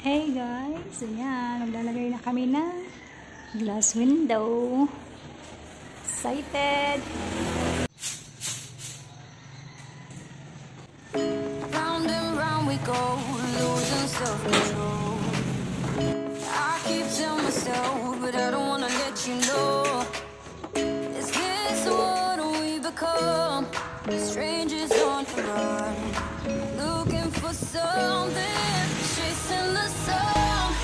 Hey guys, ayan, maglalagay na kami ng glass window. Excited! Round and round we go, losing self-control. I keep telling myself, but I don't wanna let you know. Is this what we become? Strangers on the run, looking for something, chasing the sun.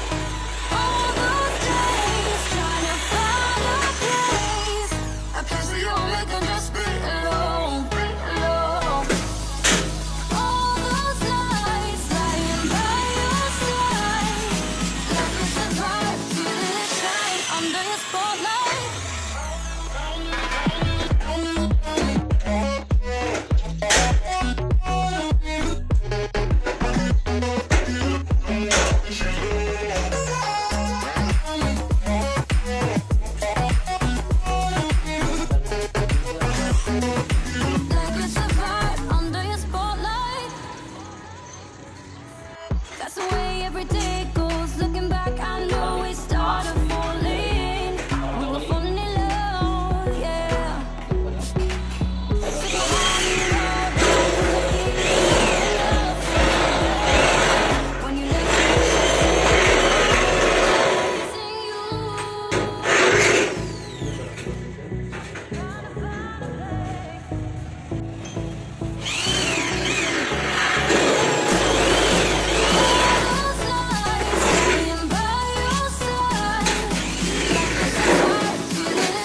All those days, trying to find a place, a place where you only can just be alone, be alone. All those nights lying by your side, like a surprise, feeling it shine under your spotlight. Like a surprise under your spotlight. That's the way every day goes. Looking back, I know we started falling. We were falling in love, yeah. Sick of wanting love, when you let me missing you. Those nights laying by your side, like a surprise, feeling it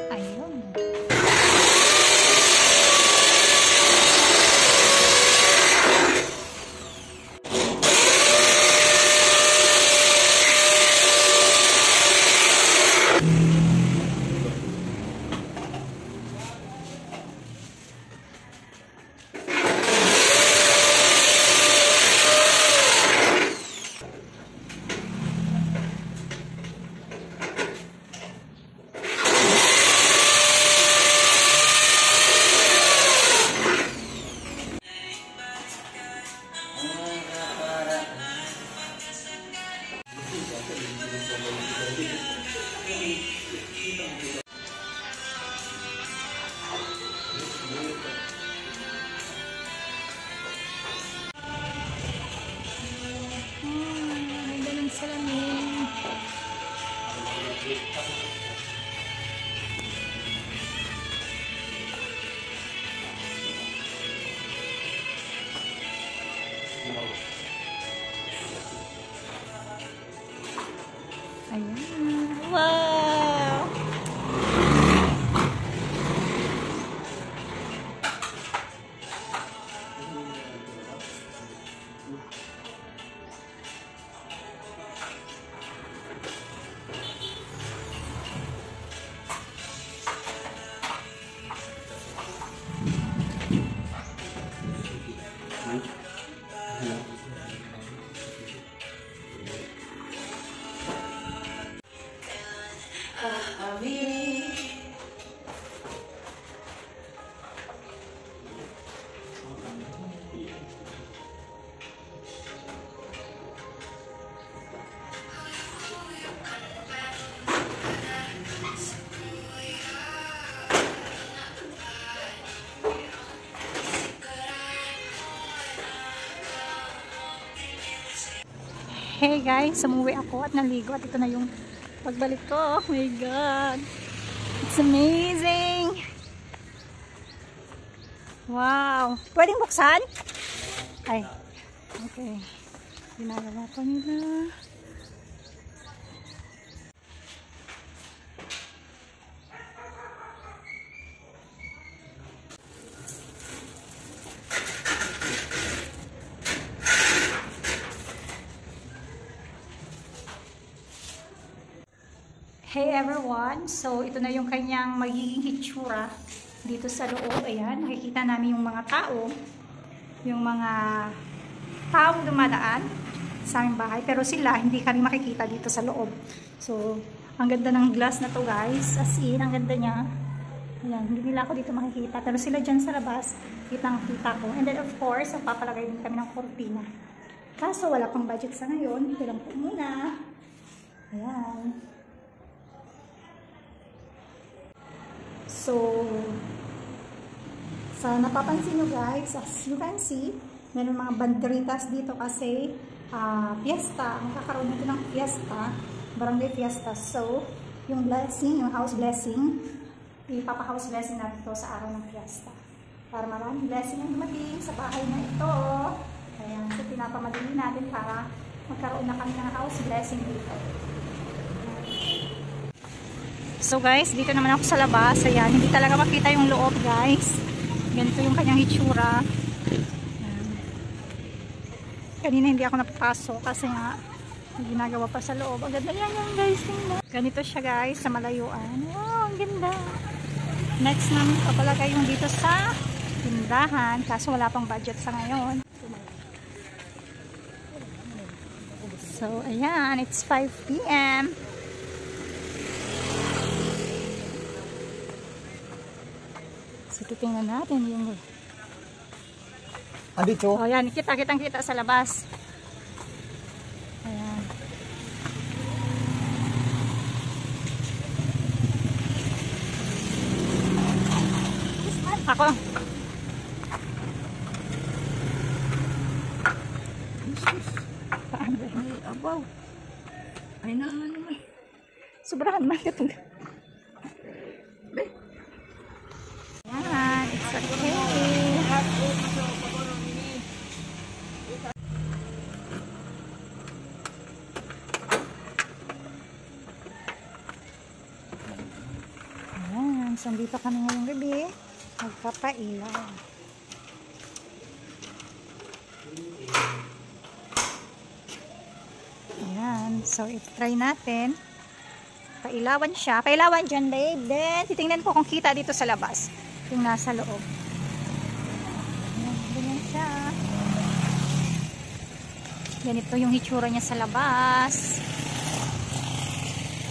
Ayun. Ganda ng salamin. Ayan. Wow! Hey guys, umuwi ako at naligo at ito na yung pagbalik ko. Oh my god. It's amazing. Wow. Pwedeng buksan? Ay. Okay. Ginagawa pa nila. Hey everyone! So, ito na yung kanyang magiging hitsura dito sa loob. Ayan, nakikita namin yung mga tao. Yung mga taong dumadaan sa aming bahay. Pero sila, hindi kami makikita dito sa loob. So, ang ganda ng glass na to guys. As in, ang ganda niya. Ayan, hindi nila ako dito makikita. Pero sila dyan sa labas, kitang-kita ko. And then of course, papalagay din kami ng kortina. Kaso, wala pang budget sa ngayon. Ito lang po muna. Ayan. So, sa napapansin nyo guys, as you can see, meron mga banderitas dito kasi fiesta, magkakaroon dito ng fiesta, barangay fiesta. So, yung blessing, yung house blessing, ipapa-house blessing natin ito sa araw ng fiesta. Para maraming blessing ang dumating sa bahay na ito. Ayan, so pinapamadali natin para magkaroon na kami ng house blessing dito. So guys, dito naman ako sa labas. Ayan, hindi talaga makita yung loob guys. Ganito yung kanyang hitsura. Ayan. Kanina hindi ako napapasok kasi nga ginagawa pa sa loob. Ang ganda yan yung guys. Ganito siya guys sa malayuan. Wow, ang ganda. Next namin papalagay yung dito sa tindahan. Kaso wala pang budget sa ngayon. So ayan, it's 5 PM. So, titingnan natin yung... Dito? Oh, yan. Kita sa labas. Ayan. Ako. Paano ba? Ay, abaw. Ay, naman. Sobrahan man ito. Ayan. It's okay. Ayan. So, dito kami ngayong gabi. Magpapailaw. Ayan. So, i-try natin. Pailawan siya. Pailawan dyan, babe. Then, titingnan ko kung kita dito sa labas. Yung nasa loob. Ayan. Ganyan siya. Ganito yung hitsura niya sa labas.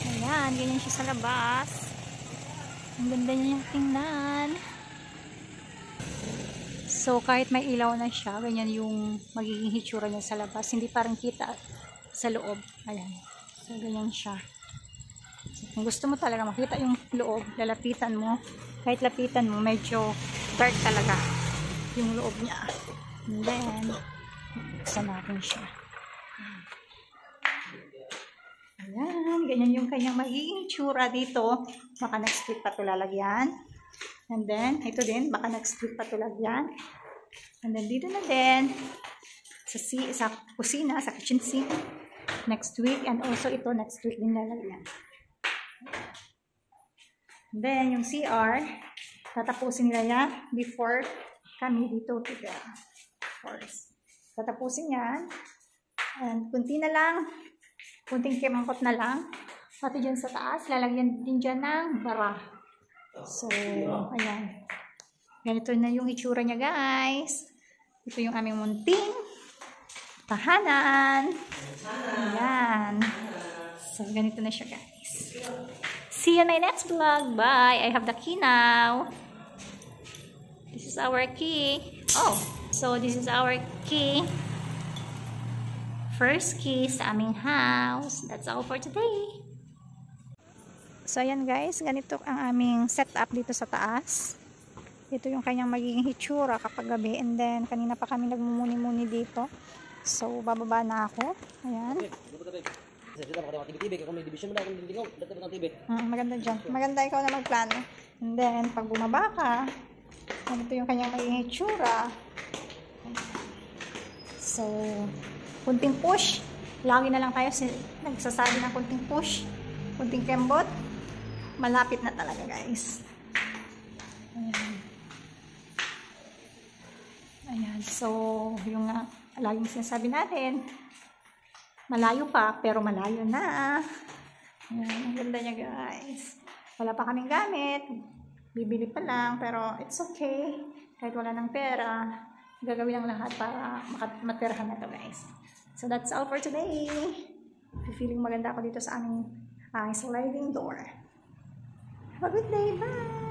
Ayan. Ganyan siya sa labas. Ang ganda niya tingnan. So, kahit may ilaw na siya, ganyan yung magiging hitsura niya sa labas. Hindi parang kita sa loob. Ayan. So, ganyan siya. So, kung gusto mo talaga makita yung loob, lalapitan mo. Kahit lapitan mo, medyo dark talaga yung loob niya. And then, buksan natin siya. Ayan. Ganyan yung kanyang magiging hitsura dito. Baka next week pa ito lalagyan. And then, ito din, baka next week pa ito lagyan. And then, dito na din, sa kusina, sa kitchen sink, next week. And also, ito, next week din lalagyan. And then, yung CR, tatapusin nila yan before kami dito tiga. Of course. Tatapusin yan. And, kunti na lang, kunting kimangkot na lang. Pati dyan sa taas, lalagyan din dyan ng bara. So, ayan. Ganito na yung itsura niya, guys. Ito yung aming munting tahanan. Ayan. So, ganito na siya, guys. See you in my next vlog. Bye. I have the key now. This is our key. Oh, so this is our key. First key sa aming house. That's all for today. So, ayan guys, ganito ang aming setup dito sa taas. Ito yung kanyang magiging hitsura kapag gabi. And then, kanina pa kami nagmumuni-muni dito. So, bababa na ako. Ayan. Maganda dyan. Maganda ikaw na magplano. And then, pag bumaba ka, ganito yung kanyang magiging hitsura. So, kunting push. Lagi na lang tayo nagsasabi ng kunting push, kunting kembot. Malapit na talaga, guys. Ayan. Ayan. So, yung laging sinasabi natin, malayo pa, pero malayo na. Ayan. Ang ganda niya, guys. Wala pa kaming gamit. Bibili pa lang, pero it's okay. Kahit wala ng pera, gagawin ang lahat para matirahan na to, guys. So, that's all for today. Feeling maganda ako dito sa aming sliding door. Have a good day. Bye!